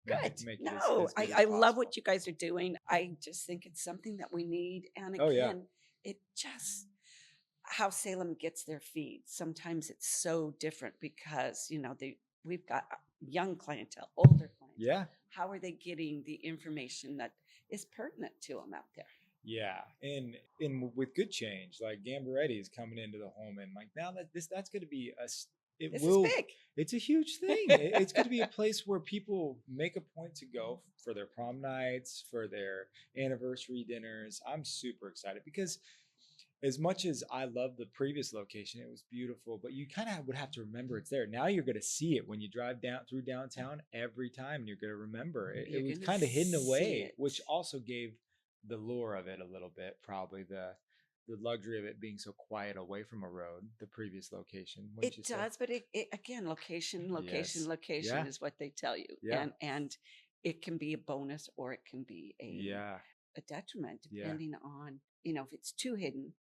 Good. make it No, as good as I love possible. what you guys are doing. I just think it's something that we need. And Oh yeah. again, it just how Salem gets their feed. Sometimes it's so different because, we've got young clientele, older clientele. Yeah. How are they getting the information that is pertinent to them out there? Yeah, and with good change, like Gamberetti is coming into the home, and like now that's going to be it This is will, big. it's a huge thing. It's going to be a place where people make a point to go for their prom nights, for their anniversary dinners. I'm super excited because as much as I love the previous location, it was beautiful, but you kind of would have to remember it's there. Now you're going to see it when you drive down through downtown every time, and you're going to remember it. It You're was going to kind of hidden see away, it. which also gave the lure of it a little bit, probably the luxury of it being so quiet away from a road, the previous location, wouldn't you It say? does, but it again, location, location, Yes. location Yeah. is what they tell you. Yeah. And it can be a bonus or it can be Yeah. a detriment Yeah. depending on, if it's too hidden,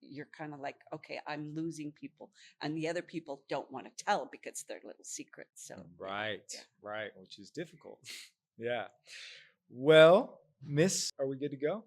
you're kind of like, okay, I'm losing people. And the other people don't want to tell because it's their little secret. So Right. yeah. Right. Which is difficult. Yeah. Well, Miss, are we good to go?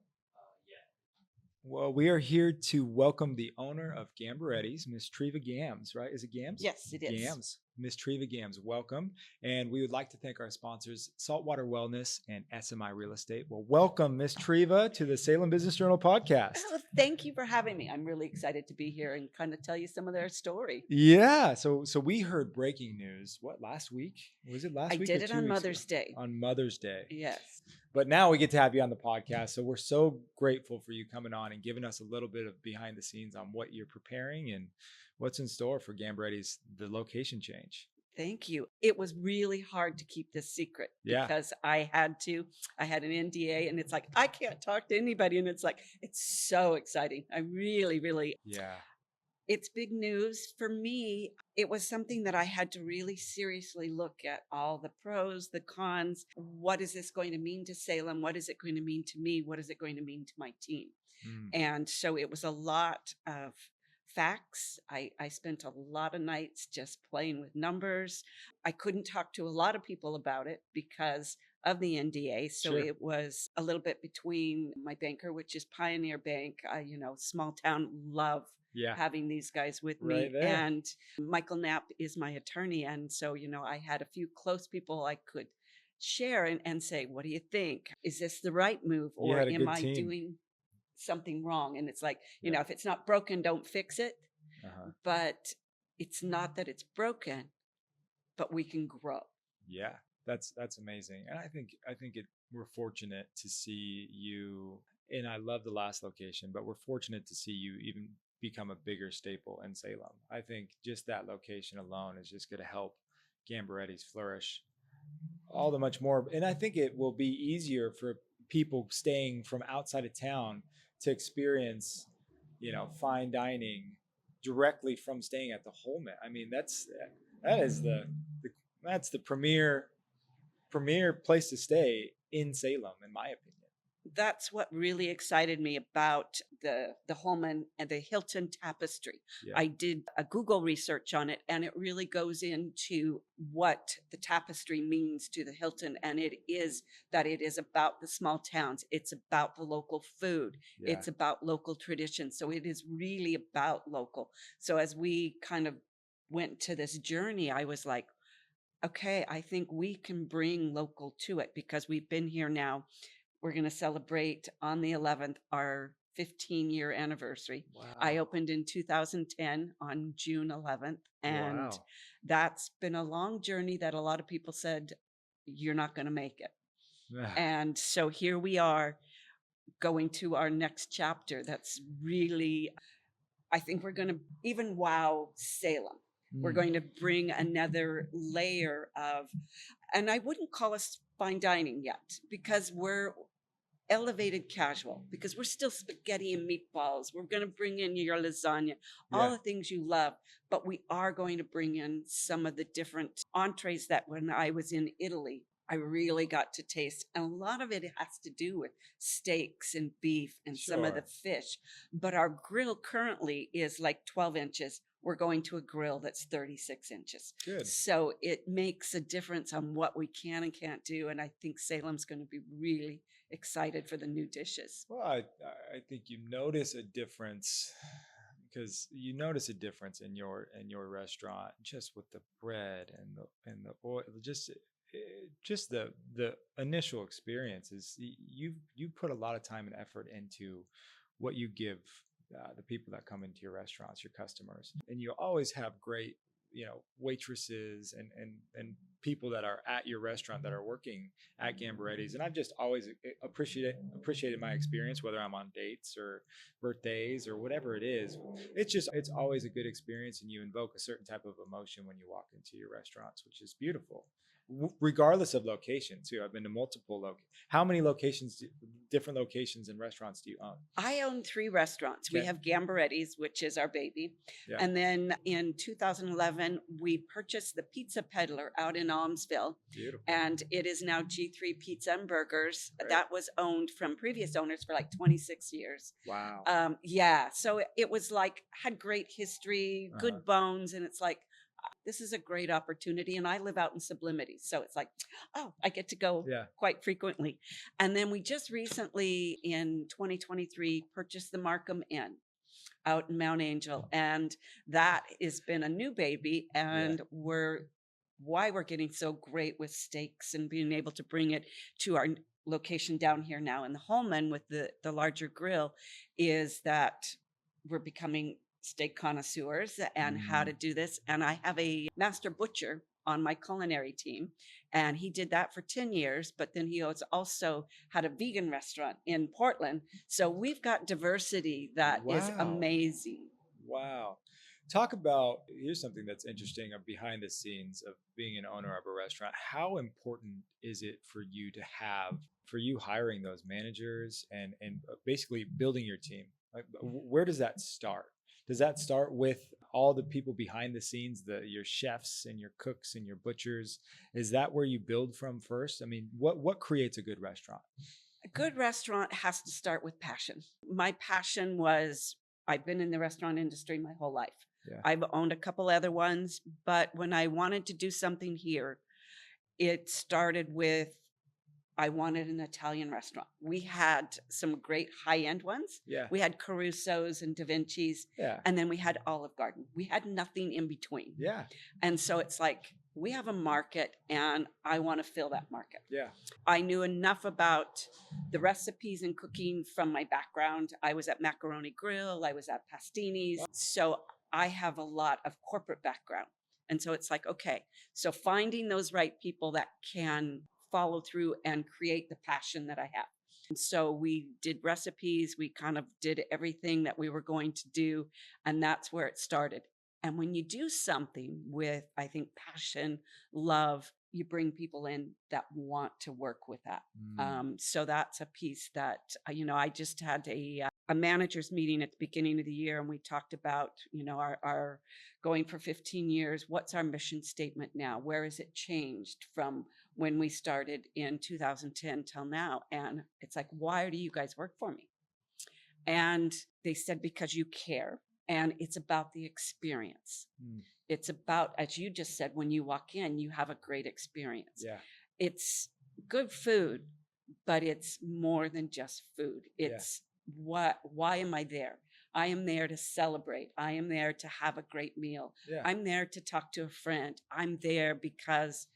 Well, we are here to welcome the owner of Gamberetti's, Miss Treva Gambs, right? Is it Gambs? Yes, it is. Gambs. Miss Treva Gambs, welcome. And we would like to thank our sponsors, Saltwater Wellness and SMI Real Estate. Well, welcome, Miss Treva, to the Salem Business Journal podcast. Oh, thank you for having me. I'm really excited to be here and kind of tell you some of their story. Yeah. So we heard breaking news. What, last week? Was it I last week or did it 2 on weeks ago? Mother's Day. On Mother's Day. Yes. But now we get to have you on the podcast. So we're so grateful for you coming on and giving us a little bit of behind the scenes on what you're preparing and what's in store for Gamberetti's, the location change. Thank you. It was really hard to keep this secret Yeah. because I had an NDA and it's like, I can't talk to anybody. And it's like, it's so exciting. I really, really, Yeah. it's big news for me. It was something that I had to really seriously look at all the pros, the cons. What is this going to mean to Salem? What is it going to mean to me? What is it going to mean to my team? Mm. And so it was a lot of facts. I spent a lot of nights just playing with numbers. I couldn't talk to a lot of people about it because of the NDA. So Sure. it was a little bit between my banker, which is Pioneer Bank. Small town love Yeah. having these guys with Right me. there. And Michael Knapp is my attorney. And so, I had a few close people I could share and say, what do you think? Is this the right move? You Or had a am good I team. doing something wrong? And it's like, Yeah. if it's not broken, don't fix it. Uh-huh. But it's not that it's broken, but we can grow. Yeah. That's amazing. And I think we're fortunate to see you, and I love the last location, but we're fortunate to see you even become a bigger staple in Salem. I think just that location alone is just going to help Gamberetti's flourish all the much more. And I think it will be easier for people staying from outside of town to experience, fine dining directly from staying at the Holman. I mean, that is the that's the premier place to stay in Salem, in my opinion. That's what really excited me about the Holman and the Hilton Tapestry. Yeah. I did a Google research on it, and it really goes into what the tapestry means to the Hilton. And it is about the small towns. It's about the local food. Yeah. It's about local tradition. So it is really about local. So as we kind of went to this journey, I was like, okay, I think we can bring local to it because we've been here now. We're going to celebrate on the 11th our 15-year anniversary. Wow. I opened in 2010 on June 11th. And Wow. that's been a long journey that a lot of people said, you're not going to make it. And so here we are going to our next chapter. That's really, I think we're going to even wow Salem. We're going to bring another layer of, and I wouldn't call us fine dining yet because we're elevated casual, because we're still spaghetti and meatballs. We're going to bring in your lasagna, all the things you love, but we are going to bring in some of the different entrees that when I was in Italy, I really got to taste. And a lot of it has to do with steaks and beef and some of the fish. But our grill currently is like 12 inches. we're going to a grill that's 36 inches. Good. So it makes a difference on what we can and can't do. And I think Salem's going to be really excited for the new dishes. Well, I think you notice a difference because you notice a difference in your restaurant just with the bread and the oil, just the initial experience is you put a lot of time and effort into what you give the people that come into your restaurants, your customers, and you always have great waitresses and people that are at your restaurant that are working at Gamberetti's, and I've just always appreciated my experience, whether I'm on dates or birthdays or whatever it is. It's always a good experience, and you invoke a certain type of emotion when you walk into your restaurants, which is beautiful, regardless of location too. I've been to multiple how many different locations and restaurants do you own? I own 3 restaurants. We Okay. have Gamberetti's, which is our baby. Yeah. And then in 2011, we purchased the Pizza Peddler out in Almsville. Beautiful. And it is now G3 Pizza and Burgers. Right. That was owned from previous owners for like 26 years. Wow. Yeah. So it was like, had great history, good bones. And it's like, this is a great opportunity. And I live out in Sublimity. So it's like, oh, I get to go quite frequently. And then we just recently in 2023 purchased the Markham Inn out in Mount Angel. And that has been a new baby. And why we're getting so great with steaks and being able to bring it to our location down here now in the Holman with the larger grill is that we're becoming steak connoisseurs and how to do this. And I have a master butcher on my culinary team, and he did that for 10 years, but then he also had a vegan restaurant in Portland. So we've got diversity that is amazing. Wow. Talk about, here's something that's interesting behind the scenes of being an owner of a restaurant. How important is it for you hiring those managers and basically building your team? Like, where does that start? Does that start with all the people behind the scenes, your chefs and your cooks and your butchers? Is that where you build from first? I mean, what creates a good restaurant? A good restaurant has to start with passion. My passion was, I've been in the restaurant industry my whole life. Yeah. I've owned a couple other ones, but when I wanted to do something here, it started with, I wanted an Italian restaurant. We had some great high-end ones. Yeah. We had Caruso's and Da Vinci's. Yeah. And then we had Olive Garden. We had nothing in between. Yeah. And so it's like, we have a market and I want to fill that market. Yeah. I knew enough about the recipes and cooking from my background. I was at Macaroni Grill. I was at Pastini's. So I have a lot of corporate background. And so it's like, okay, so finding those right people that can follow through and create the passion that I have. And so we did recipes. We kind of did everything that we were going to do. And that's where it started. And when you do something with, I think, passion, love, you bring people in that want to work with that. So that's a piece that, I just had a manager's meeting at the beginning of the year, and we talked about, our going for 15 years. What's our mission statement now? Where has it changed from when we started in 2010 till now? And it's like, why do you guys work for me? And they said, because you care. And it's about the experience. It's about, as you just said, when you walk in, you have a great experience. Yeah. It's good food, but it's more than just food. It's why am I there? I am there to celebrate. I am there to have a great meal. Yeah. I'm there to talk to a friend. I'm there because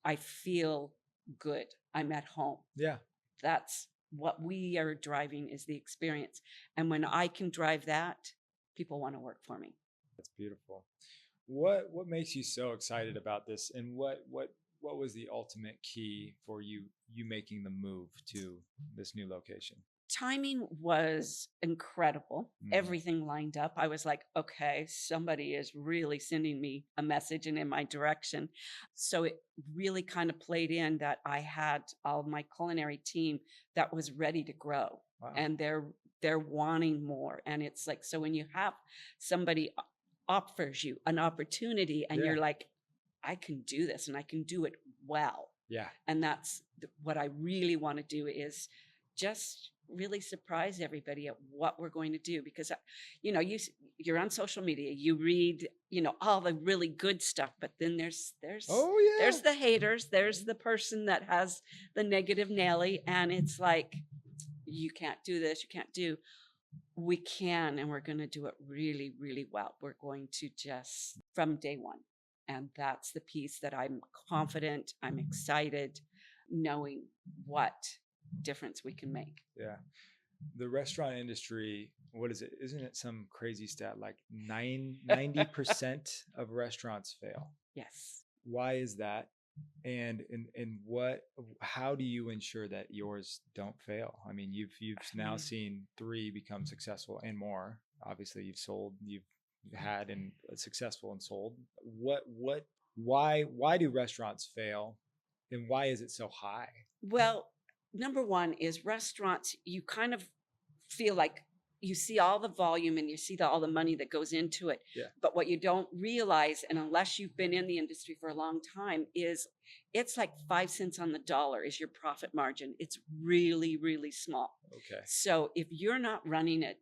I feel good. I'm at home. Yeah. That's what we are driving, is the experience. And when I can drive that, people want to work for me. That's beautiful. What makes you so excited about this, and what was the ultimate key for you making the move to this new location? Timing was incredible. Everything lined up. I was like, okay, somebody is really sending me a message and in my direction. So it really kind of played in that I had all of my culinary team that was ready to grow. Wow. And they're wanting more. And it's like, so when you have somebody offers you an opportunity and you're like, I can do this and I can do it well. Yeah. And that's what I really want to do, is just really surprise everybody at what we're going to do because you're on social media, you read all the really good stuff, but then Oh there's yeah. the haters, there's the person that has the negative Nelly, and it's like, you can't do this, you can't do. We can, and we're going to do it really, really well. We're going to just from day one. And that's the piece that I'm confident, I'm excited, knowing what difference we can make. Yeah. The restaurant industry, what is it? Isn't it some crazy stat like 90% of restaurants fail? Yes. Why is that? And what, how do you ensure that yours don't fail? I mean, you've now seen 3 become successful and more. Obviously you've had and successful and sold. Why do restaurants fail, and why is it so high? Well, number one is restaurants, you kind of feel like you see all the volume and you see all the money that goes into it. Yeah. But what you don't realize, and unless you've been in the industry for a long time, is it's like 5 cents on the dollar is your profit margin. It's really, really small. Okay. So if you're not running it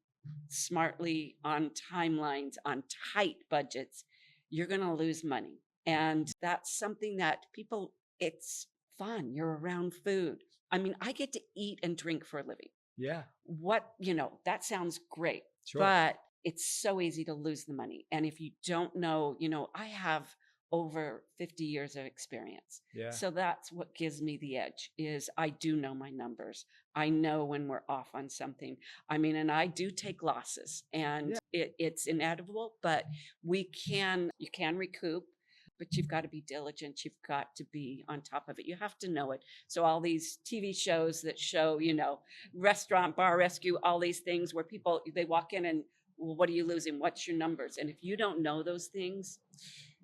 smartly on timelines, on tight budgets, you're going to lose money. And that's something that people, it's fun. You're around food. I mean, I get to eat and drink for a living. Yeah. That sounds great, Sure. but it's so easy to lose the money. And if you don't know, I have over 50 years of experience. Yeah. So that's what gives me the edge is I do know my numbers. I know when we're off on something. I mean, and I do take losses, and it's inevitable, but you can recoup. But you've got to be diligent. You've got to be on top of it. You have to know it. So all these TV shows that show, restaurant, bar rescue, all these things where people, they walk in and, well, what are you losing? What's your numbers? And if you don't know those things,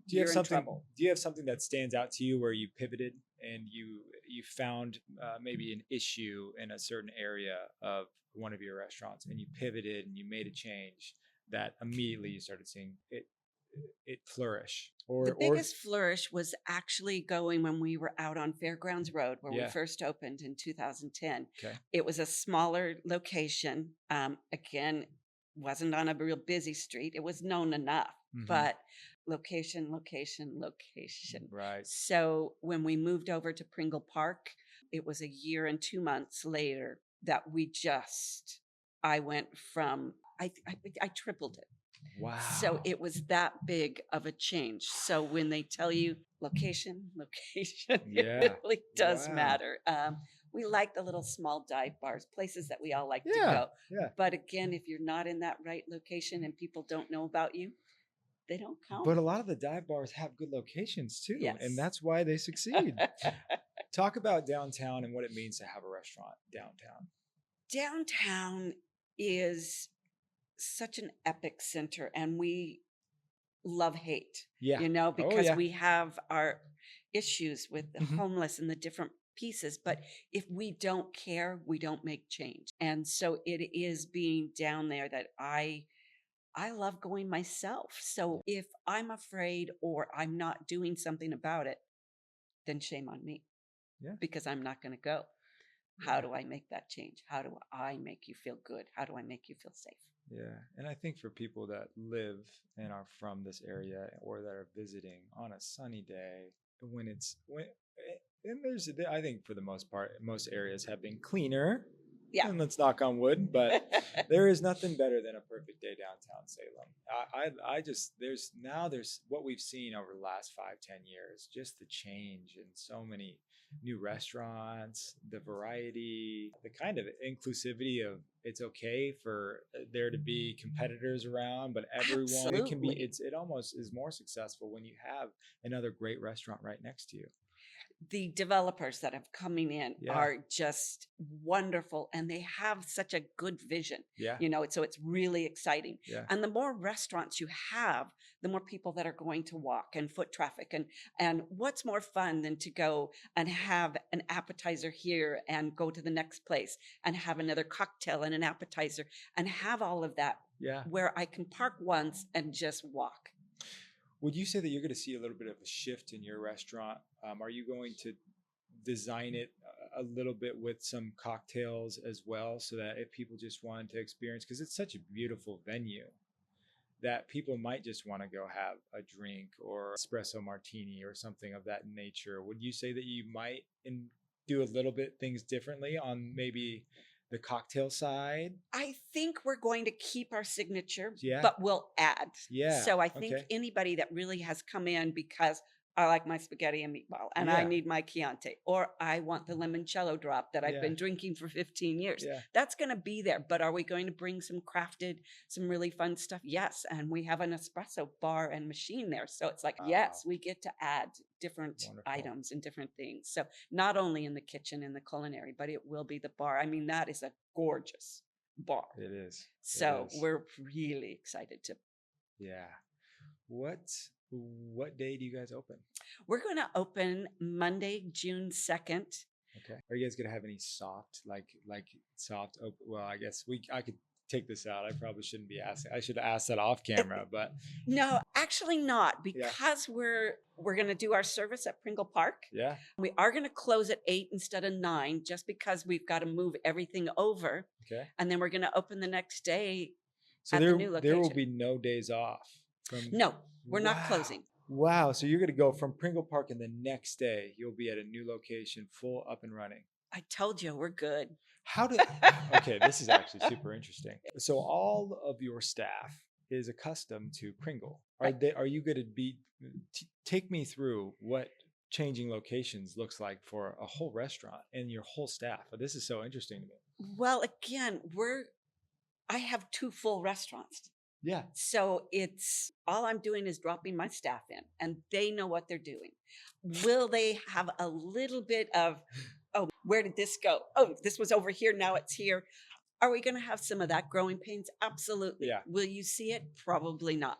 you're in trouble. Do you have something that stands out to you where you pivoted and you found maybe an issue in a certain area of one of your restaurants, and you pivoted and you made a change that immediately you started seeing it flourish? The biggest flourish was actually going when we were out on Fairgrounds Road, where we first opened in 2010. Okay. It was a smaller location. Again, wasn't on a real busy street. It was known enough, but location. Right. So when we moved over to Pringle Park, it was a year and 2 months later that I went from, I tripled it. Wow. So it was that big of a change. So when they tell you location, it really does matter. We like the little small dive bars, places that we all like to go. Yeah. But again, if you're not in that right location and people don't know about you, they don't count. But a lot of the dive bars have good locations too. Yes. And that's why they succeed. Talk about downtown and what it means to have a restaurant downtown. Downtown is such an epic center, and we love hate, because we have our issues with the homeless and the different pieces. But if we don't care, we don't make change. And so it is being down there that I love going myself. So if I'm afraid or I'm not doing something about it, then shame on me. Yeah. Because I'm not going to go. How do I make that change? How do I make you feel good? How do I make you feel safe? Yeah. And I think for people that live and are from this area or that are visiting on a sunny day, I think for the most part, most areas have been cleaner. Yeah. And let's knock on wood, but there is nothing better than a perfect day downtown Salem. There's what we've seen over the last 5-10 years, just the change in so many new restaurants, the variety, the kind of inclusivity of it's okay for there to be competitors around, but everyone it almost is more successful when you have another great restaurant right next to you. The developers that have coming in are just wonderful, and they have such a good vision. Yeah. So it's really exciting. Yeah. And the more restaurants you have, the more people that are going to walk and foot traffic. And what's more fun than to go and have an appetizer here and go to the next place and have another cocktail and an appetizer and have all of that where I can park once and just walk. Would you say that you're going to see a little bit of a shift in your restaurant? Are you going to design it a little bit with some cocktails as well, so that if people just wanted to experience, because it's such a beautiful venue, that people might just want to go have a drink or espresso martini or something of that nature. Would you say that you might do a little bit things differently on maybe the cocktail side? I think we're going to keep our signature, Yeah. but we'll add. Yeah. So I think Okay. anybody that really has come in because I like my spaghetti and meatball and I Yeah. need my Chianti, or I want the limoncello drop that I've Yeah. been drinking for 15 years. Yeah. That's going to be there. But are we going to bring some crafted, some really fun stuff? Yes. And we have an espresso bar and machine there. So it's like, yes, we get to add different Wonderful. items and different things. So not only in the kitchen and the culinary, but it will be the bar. I mean, that is a gorgeous bar. It is. So It is. we're really excited to. Yeah. What day do you guys open? We're going to open Monday, June 2nd. Okay. Are you guys gonna have any soft, like soft open? Well, I guess I could take this out. I probably shouldn't be asking. I should ask that off camera, but No, actually not, Yeah. because we're going to do our service at Pringle Park. yeah. We are going to close at 8 instead of 9, just because we've got to move everything over, Okay. and then we're going to open the next day. So At the there new there will location. be no days off from. No, we're not Wow. closing. Wow. So you're gonna go from Pringle Park, and the next day you'll be at a new location, full up and running. I told you we're good. How do? Okay, this is actually super interesting. So all of your staff is accustomed to Pringle. Are you going to be? Take me through what changing locations looks like for a whole restaurant and your whole staff. This is so interesting to me. Well, again, I have 2 full restaurants. Yeah. So it's all I'm doing is dropping my staff in, and they know what they're doing. Will they have a little bit of, oh, where did this go? Oh, this was over here. Now it's here. Are we going to have some of that growing pains? Absolutely. Yeah. Will you see it? Probably not.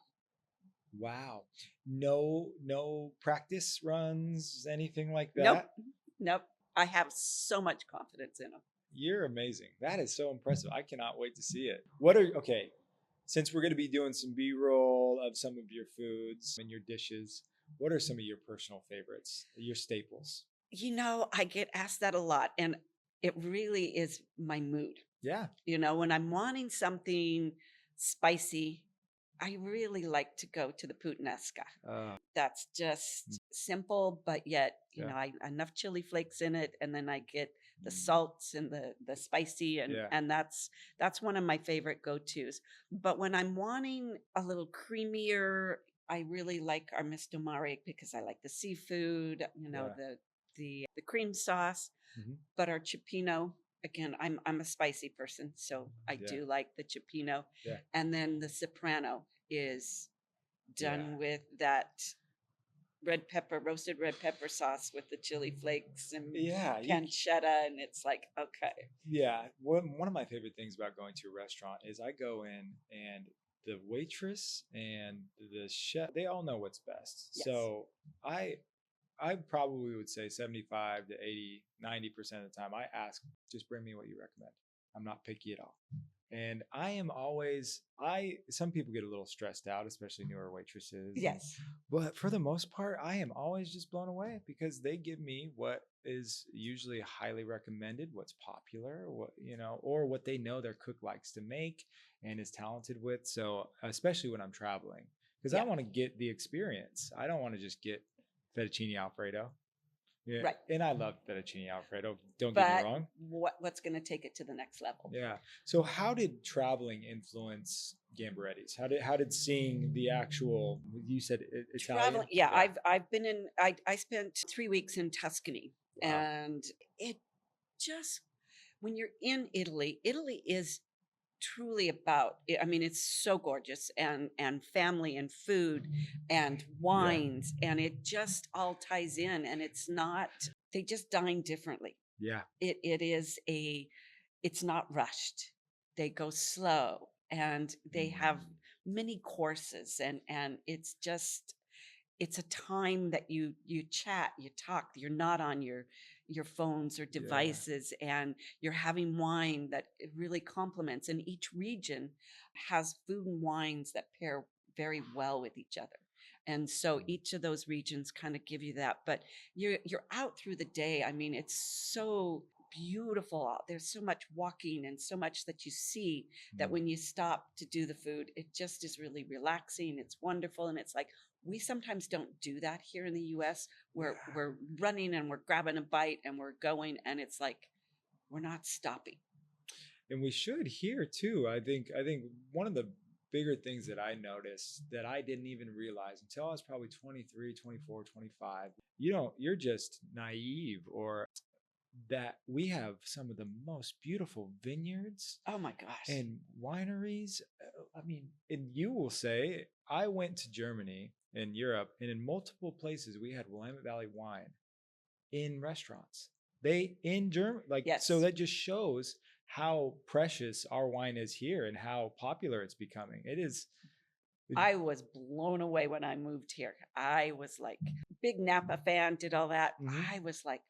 Wow. No practice runs, anything like that. Nope. Nope. I have so much confidence in them. You're amazing. That is so impressive. I cannot wait to see it. Okay, since we're going to be doing some B-roll of some of your foods and your dishes, what are some of your personal favorites, your staples? I get asked that a lot, and it really is my mood. Yeah. When I'm wanting something spicy, I really like to go to the puttanesca. That's just simple, but yet, enough chili flakes in it, and then I get the salts and the spicy, and that's one of my favorite go-tos. But when I'm wanting a little creamier, I really like our misto mare because I like the seafood, the cream sauce. Mhm. But our cioppino, again, I'm a spicy person, so I do like the cioppino. Yeah. And then the soprano is done Yeah. with that roasted red pepper sauce with the chili flakes and pancetta, and it's like, okay. Yeah. One of my favorite things about going to a restaurant is I go in and the waitress and the chef, they all know what's best. Yes. So I probably would say 75 to 80, 90% of the time I ask, just bring me what you recommend. I'm not picky at all. And I am always, some people get a little stressed out, especially newer waitresses. Yes. But for the most part, I am always just blown away because they give me what is usually highly recommended, what's popular, or what they know their cook likes to make and is talented with. So especially when I'm traveling, because I want to get the experience. I don't want to just get fettuccine Alfredo. Yeah. Right. And I love fettuccine Alfredo. Don't get me wrong. What's going to take it to the next level? Yeah. So how did traveling influence Gamberetti's? How did seeing the actual, you said Italian? Yeah. I've been I spent 3 weeks in Tuscany. Wow. And it just, when you're in Italy is truly about, it's so gorgeous, and family and food and wines, and it just all ties in, and they just dine differently. Yeah. It's not rushed. They go slow, and they have many courses, and it's a time that you chat, you talk, you're not on your phones or devices, and you're having wine that it really complements. And each region has food and wines that pair very well with each other. And so each of those regions kind of give you that. But you're out through the day. I mean, it's so beautiful out. There's so much walking and so much that you see that Mm. when you stop to do the food, it just is really relaxing. It's wonderful. And it's like we sometimes don't do that here in the US. We're running and we're grabbing a bite and we're going, and it's like we're not stopping. And we should here too. I think one of the bigger things that I noticed that I didn't even realize until I was probably 23, 24, 25. You're just naive, or that we have some of the most beautiful vineyards Oh my gosh. and wineries. I mean, and you will say, I went to Germany and Europe, and in multiple places we had Willamette Valley wine in restaurants. They in Germany, like, so Yes. that just shows how precious our wine is here and how popular it's becoming. It is. I was blown away when I moved here. I was like, big Napa fan, did all that. Mhm. I was like,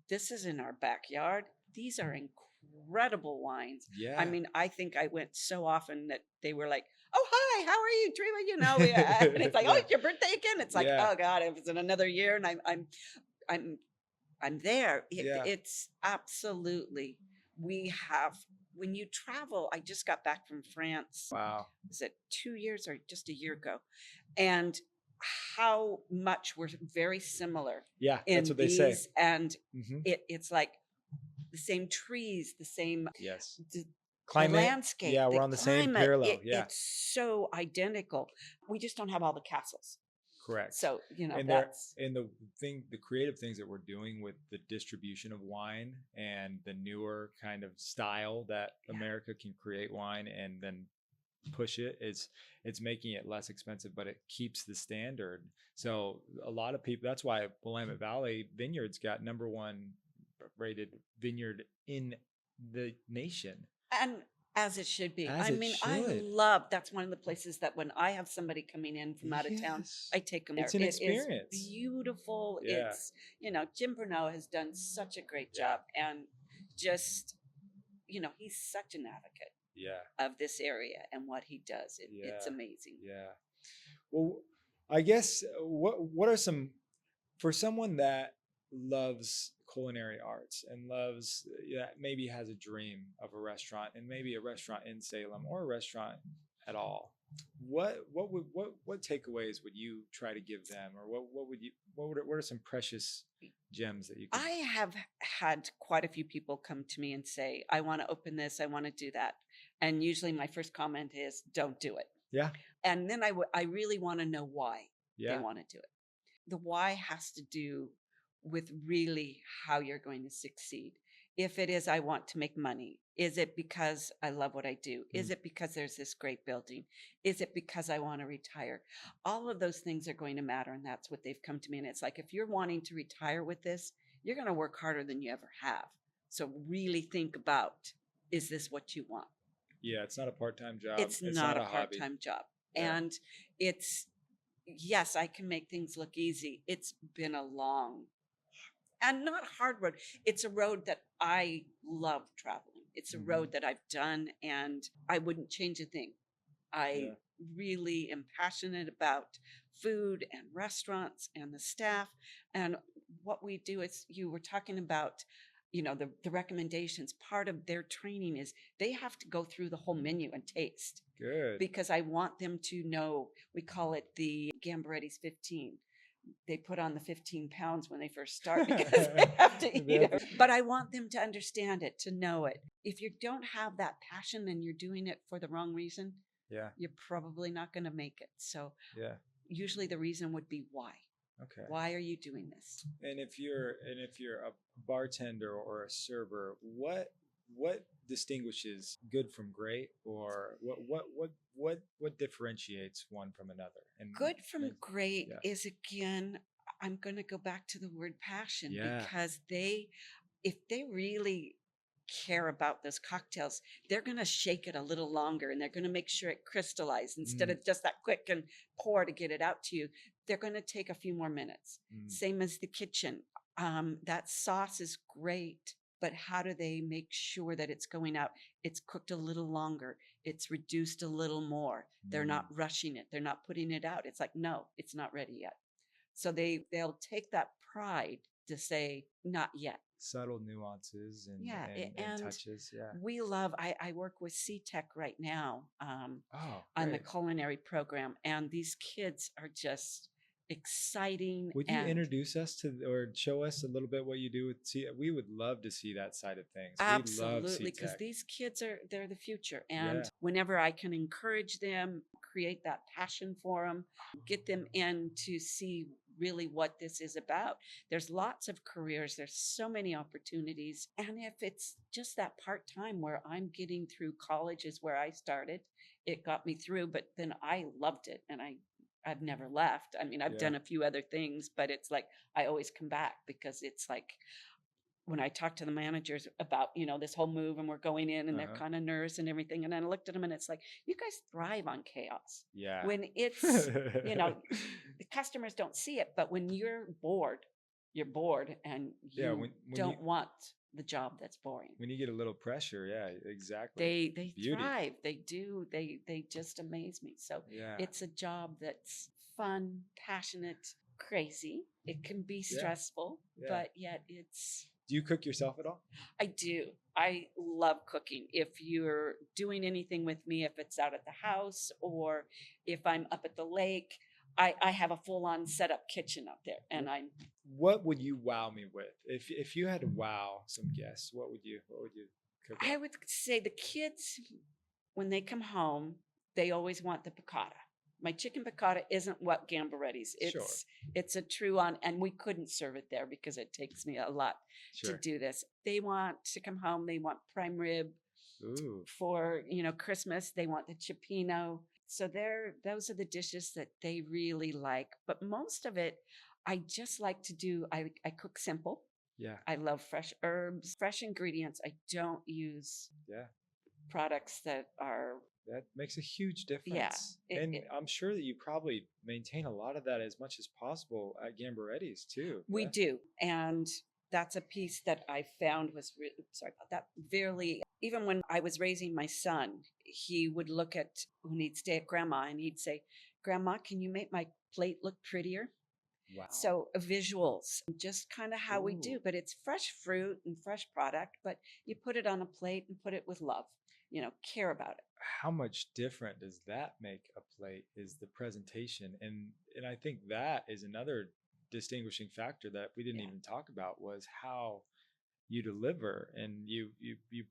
this is in our backyard. These are incredible wines. Yeah. I mean, I think I went so often that they were like, "Oh, hi, how are you, Treva?" And it's like, "Oh, Yeah. it's your birthday again." It's like, Yeah. "Oh God, if it's in another year and I'm I'm there." Yeah. It's absolutely. We have when you travel. I just got back from France. Wow. Was it 2 years or just a year ago? And how much we're very similar Yeah, in that's what they say. these, and Hmm. it's like the same trees, the same Yes. the Climate. landscape, Yeah, the we're on the same climate. parallel. Yeah, It's so identical. We just don't have all the castles. correct. So And that's the creative things that we're doing with the distribution of wine and the newer kind of style that Yeah. America can create wine and then push it's making it less expensive, but it keeps the standard. So a lot of people, that's why Willamette Valley Vineyards got #1 rated vineyard in the nation, and as it should be. as I it mean, I should. love that's one of the places that when I have somebody coming in from out of town, Yes, I take them there. it's an It is experience. beautiful. Yeah. It's Jim Bruneau has done such a great Yeah. job, and just he's such an advocate Yeah. of this area and what he does. It's Yeah. amazing. Yeah. Well, I guess what are some, for someone that loves culinary arts and loves, yeah, maybe has a dream of a restaurant, and maybe a restaurant in Salem or a restaurant at all, what takeaways would you try to give them, or what are some precious gems that you could? I have had quite a few people come to me and say, "I want to open this, I want to do that." And usually my first comment is, "Don't do it." Yeah. And then I really want to know why they Yeah. want to do it. The why has to do with really how you're going to succeed. If it is, I want to make money, is it because I love what I do? Is it because there's this great building? Is it because I want to retire? All of those things are going to matter. And that's what they've come to me. And it's like, if you're wanting to retire with this, you're going to work harder than you ever have. So really think about, is this what you want? Yeah, it's not a part-time job. It's not a hobby. part-time job. Yeah. And it's, yes, I can make things look easy. It's been a long and not hard road. It's a road that I love traveling. It's a Mhm. road that I've done, and I wouldn't change a thing. I Yeah. really am passionate about food and restaurants and the staff. And what we do is, you were talking about, the recommendations. Part of their training is they have to go through the whole menu and taste, Good. because I want them to know. We call it the Gamberetti's 15. They put on the 15 pounds when they first start because they have to eat it. But I want them to understand it, to know it. If you don't have that passion and you're doing it for the wrong reason, Yeah. you're probably not going to make it. So Yeah. usually the reason would be why. Okay. Why are you doing this? And if you're a bartender or a server, what distinguishes good from great, or what differentiates one from another? And Good from great yeah. is, again, I'm going to go back to the word passion, Yeah. because if they really care about those cocktails, they're going to shake it a little longer, and they're going to make sure it crystallizes instead of just that quick and pour to get it out to you. They're going to take a few more minutes. Same as the kitchen. That sauce is great. but how do they make sure that it's going out? It's cooked a little longer. It's reduced a little more. They're not rushing it. They're not putting it out. It's like, no, it's not ready yet. So they'll take that pride to say, not yet. Subtle nuances and, Yeah. and touches. Yeah. We love, I work with C-Tech right now Oh, on the great. culinary program, and these kids are just exciting. Would you and introduce us to or show us a little bit what you do with C? We would love to see that side of things. We love Absolutely, because C-Tech. these kids they're the future. Yeah. And whenever I can encourage them, create that passion for them, get them in to see really what this is about. There's lots of careers, there's so many opportunities. And if it's just that part-time where I'm getting through college is where I started, it got me through, but then I loved it and I've never left. I mean, I've Yeah. done a few other things, but it's like I always come back because it's like when I talk to the managers about, this whole move and we're going in and they're kind of nervous and everything. And I looked at them and it's like, you guys thrive on chaos. Yeah. When it's, the customers don't see it, but when you're bored and Yeah, you when don't you want the job that's boring. when you get a little pressure, yeah, exactly. They Beauty. thrive. They do. They just amaze me. So Yeah. it's a job that's fun, passionate, crazy. It can be Yeah. stressful, Yeah. but yet it's. Do you cook yourself at all? I do. I love cooking. If you're doing anything with me, if it's out at the house or if I'm up at the lake, I have a full-on setup kitchen up there, and I'm. What would you wow me with? If you had to wow some guests, what would you cook I up? would say the kids, when they come home, they always want the piccata. My chicken piccata isn't what Gamberetti's. Sure. It's a true on, and we couldn't serve it there because it takes me a lot Sure. to do this. They want to come home. They want prime rib. Ooh. For Christmas. They want the cioppino. So those are the dishes that they really like. But most of it, I just like to do. I cook simple. Yeah. I love fresh herbs, fresh ingredients. I don't use Yeah. products that are. That makes a huge difference. Yeah, And I'm sure that you probably maintain a lot of that as much as possible at Gamberetti's too. We Yeah. do. And that's a piece that I found was sorry about that. Really, even when I was raising my son, he would look at when he'd stay at grandma and he'd say, "Grandma, can you make my plate look prettier?" Wow. So visuals, just kind of how we do, Ooh. but it's fresh fruit and fresh product, but you put it on a plate and put it with love, care about it. How much different does that make a plate is the presentation. And I think that is another distinguishing factor that we didn't Yeah. even talk about was how you deliver and you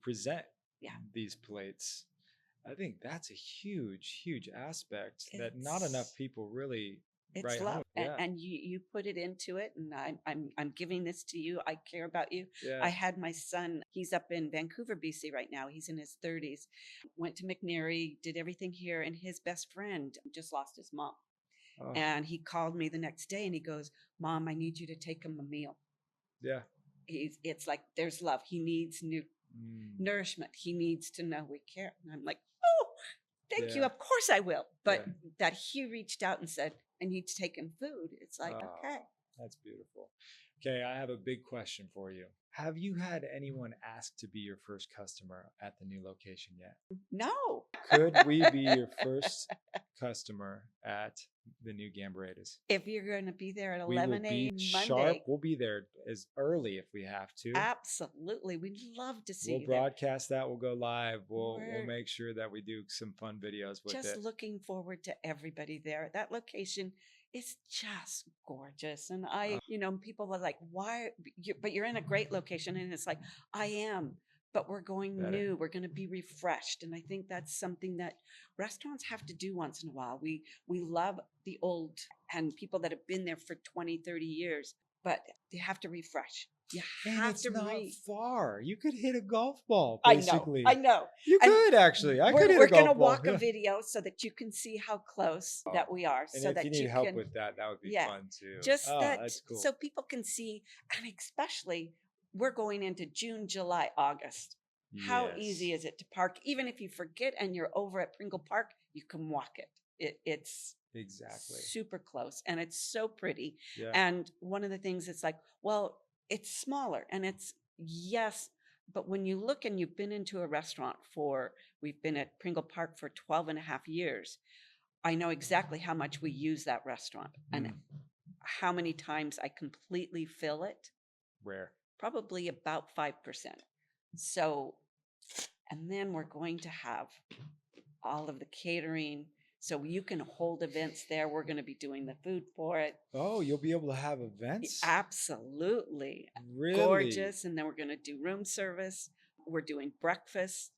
present Yeah. these plates. I think that's a huge aspect that not enough It's people really it's write home. love, Yeah. and you put it into it, and I'm giving this to you. I care about you. Yeah. I had my son. He's up in Vancouver, BC right now. He's in his 30s. Went to McNary, did everything here, and his best friend just lost his mom. Oh, And he called me the next day, and he goes, "Mom, I need you to take him a meal." yeah. It's like there's love. He needs Mm, nourishment. He needs to know we care. And I'm like, "Oh, thank you. Yeah. Of course I will." But Yeah. that he reached out and said, "I need to take him food." It's like, Oh, okay. that's beautiful. Okay, I have a big question for you. Have you had anyone ask to be your first customer at the new location yet? No. Could we be your first customer at the new Gamberetti's? If you're going to be there at We will 11 be a.m. sharp. Monday, We'll be there as early if we have to. absolutely. We'd love to see We'll you there. broadcast that. We'll go live. We'll We're make sure that we do some fun videos with just it. looking forward to everybody there. That location is just gorgeous. And people are like, "Why? But you're in a great location." And it's like, I am, but we're going Better. new. We're going to be refreshed. And I think that's something that restaurants have to do once in a while. We love the old and people that have been there for 20, 30 years, but they have to refresh. You And have it's to not far. You could hit a golf ball, I basically. know. You And could actually. I could hit We're a golf going to ball. walk Yeah. a video so that you can see how close that we are. And So if that you need help can, with that, that would be yeah, fun too. just Oh, that, that's cool. so people can see, and especially we're going into June, July, August. How easy Yes. is it to park? Even if you forget and you're over at Pringle Park, you can walk it. It's Exactly. super close and it's so pretty. Yeah. And one of the things it's like, well, it's smaller and yes, But when you look and you've been into a restaurant we've been at Pringle Park for 12 and a half years. I know exactly how much we use that restaurant and how many times I completely fill it. Rare. Probably about 5%. So, and then we're going to have all of the catering. So you can hold events there. We're going to be doing the food for it. Oh, you'll be able to have events? Absolutely. Really? Gorgeous. And then we're going to do room service. We're doing breakfast.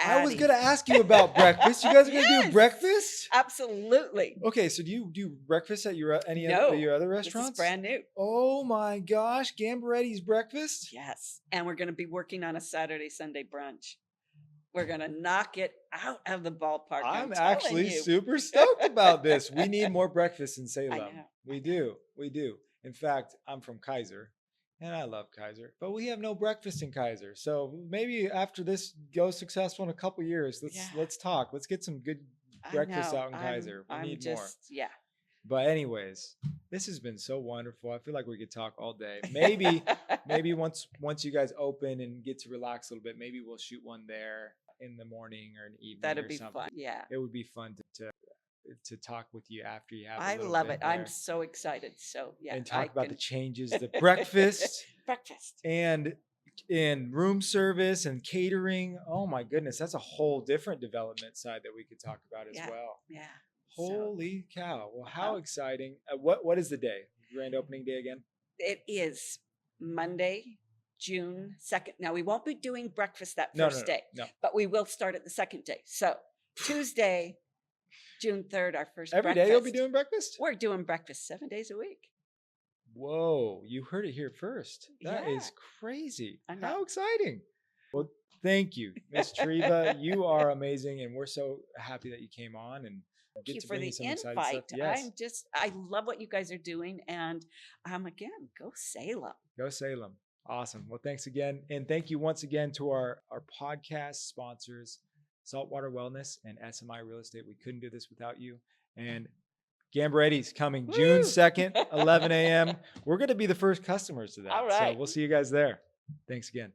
I was going to ask you about breakfast. You guys are going to do breakfast? Absolutely. Okay, so do you do breakfast at your No, your other restaurants? This is brand new. Oh my gosh, Gamberetti's breakfast? Yes. And we're going to be working on a Saturday, Sunday brunch. We're going to knock it out of the ballpark. I'm actually super stoked about this. We need more breakfast in Salem. I know. We do. We do. In fact, I'm from Kaiser. And I love Kaiser, but we have no breakfast in Kaiser. So maybe after this goes successful in a couple years, let's talk. Let's get some good breakfast out in Kaiser. We need more. Yeah. But anyways, this has been so wonderful. I feel like we could talk all day. Maybe once you guys open and get to relax a little bit, maybe we'll shoot one there in the morning or an evening. That'd or be something. fun. Yeah. It would be fun to talk with you after you have. I love it. I'm so excited. So yeah, and talk about the changes, the breakfast, and room service and catering. Oh my goodness, that's a whole different development side that we could talk about as well. Yeah. Holy cow! Well, how exciting! What is the day? Grand opening day again? It is Monday, June 2nd. Now we won't be doing breakfast that first day, but we will start at the second day. So Tuesday, June 3rd, our first Every breakfast. day you'll be doing breakfast? We're doing breakfast 7 days a week. Whoa, you heard it here first. That is crazy. How exciting. Well, thank you, Miss Treva. You are amazing, and we're so happy that you came on and Thank you for the invite. Yes. I love what you guys are doing. And again, go Salem. Go Salem. Awesome. Well, thanks again. And thank you once again to our podcast sponsors, Saltwater Wellness and SMI Real Estate. We couldn't do this without you. And Gamberetti's coming June 2nd, 11 a.m. We're going to be the first customers to that. All right. So we'll see you guys there. Thanks again.